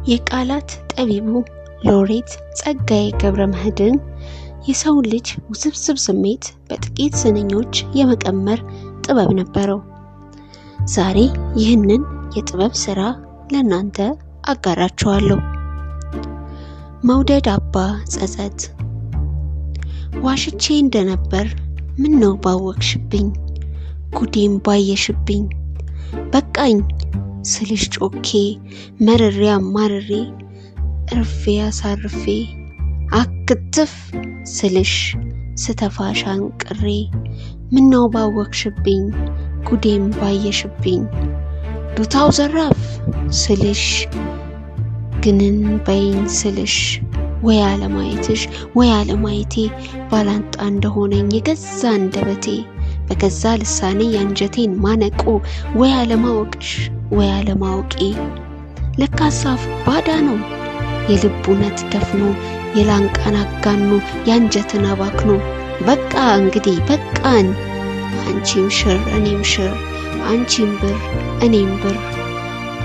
የቃላት ጠቢቡ ሎሬት ጸጋዬ ገብረመድኅን የሰው ልጅ ውስብስብ ስሜት በጥቂት ስንኞች የመቀመር ጥበብ ነበረው። ዛሬ ይህንን የጥበብ ሥራ ለናንተ አጋራችኋለሁ። መውደድ አባ ጸጸት። ዋሽቼ እንደነበር ምን ነው ባወቅሽብኝ፣ ጉዴም ባየሽብኝ፣ በቃኝ ስልሽ ጮኬ መርሬ አማርሬ እርፌ አሳርፌ አክትፍ ስልሽ ስተፋሽ አንቅሬ ምን ነው ባወቅሽብኝ፣ ጉዴም ባየሽብኝ፣ ዱታው ዘራፍ ስልሽ ግንን በይኝ ስልሽ ወይ አለማየትሽ ወይ አለማየቴ ባላንጣ እንደሆነኝ የገዛ አንደበቴ በገዛ ልሳኔ ያንጀቴን ማነቆ ወይ አለማወቅሽ ወይ አለማወቄ ለካሳፍ ባዳ ነው የልብ እውነት ደፍኖ የላንቃን አጋኖ ያንጀትን አባክኖ በቃ እንግዲህ በቃን አንቺም ሽር እኔም ሽር አንቺም ብር እኔም ብር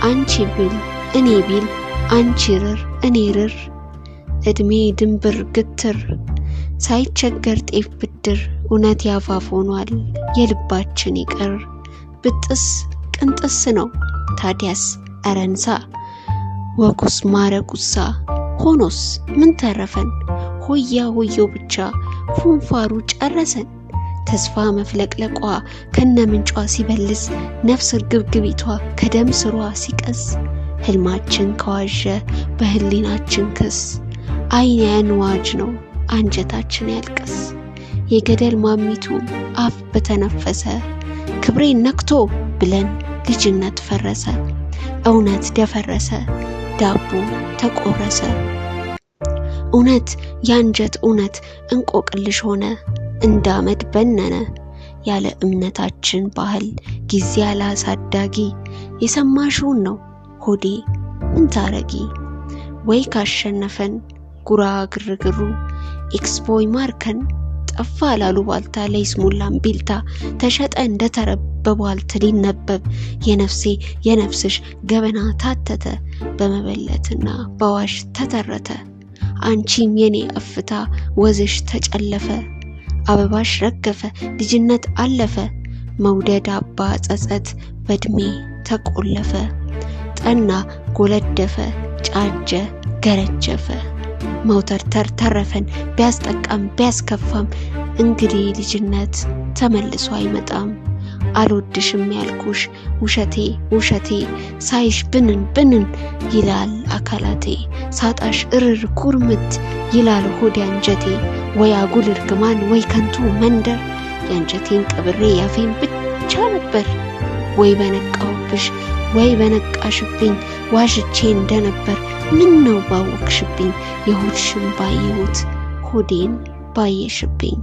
አንቺ ብል እኔ ቢል አንቺ ርር እኔ ርር እድሜ ድንብር ግትር ሳይቸገር ጤፍ ብድር እውነት ያፋፍ ሆኗል የልባችን ይቀር ብጥስ ቅንጥስ ነው ታዲያስ አረንሳ ወጉስ ማረጉሳ ሆኖስ ምን ተረፈን ሆያ ሆዮ ብቻ ፉንፋሩ ጨረሰን ተስፋ መፍለቅለቋ ከነምንጯ ሲበልስ ነፍስ እርግብግቢቷ ከደም ስሯ ሲቀስ ህልማችን ከዋዠ በህሊናችን ክስ አይን ያንዋጅ ነው አንጀታችን ያልቀስ የገደል ማሚቱ አፍ በተነፈሰ ክብሬን ነክቶ ብለን ልጅነት ፈረሰ እውነት ደፈረሰ ዳቦ ተቆረሰ እውነት ያንጀት እውነት እንቆቅልሽ ሆነ እንዳመድ በነነ ያለ እምነታችን ባህል ጊዜ ያላሳዳጊ የሰማሽውን ነው ሆዴ ምን ታረጊ ወይ ካሸነፈን ጉራ ግርግሩ ኤክስፖይ ማርከን ጠፋ ላሉ ባልታ ለይስሙላም ቢልታ ተሸጠ እንደተረበቧልት ሊነበብ የነፍሴ የነፍስሽ ገበና ታተተ በመበለትና በዋሽ ተተረተ አንቺም የኔ እፍታ ወዝሽ ተጨለፈ አበባሽ ረገፈ ልጅነት አለፈ መውደድ አባ ጸጸት በእድሜ ተቆለፈ ጠና ጎለደፈ ጫጀ ገረጀፈ መውተርተር ተረፈን ቢያስጠቃም ቢያስከፋም እንግዲህ ልጅነት ተመልሶ አይመጣም አልወድሽም ያልኩሽ ውሸቴ ውሸቴ ሳይሽ ብንን ብንን ይላል አካላቴ ሳጣሽ እርር ኩርምት ይላል ሆዴ አንጀቴ ወይ አጉል እርግማን ወይ ከንቱ መንደር ያንጀቴን ቀብሬ ያፌን ብቻ ነበር ወይ በነቃውብሽ ወይ በነቃሽብኝ ዋሽቼ እንደነበር ምን ነው ባወቅሽብኝ የሆድሽም ባየሁት ሆዴን ባየሽብኝ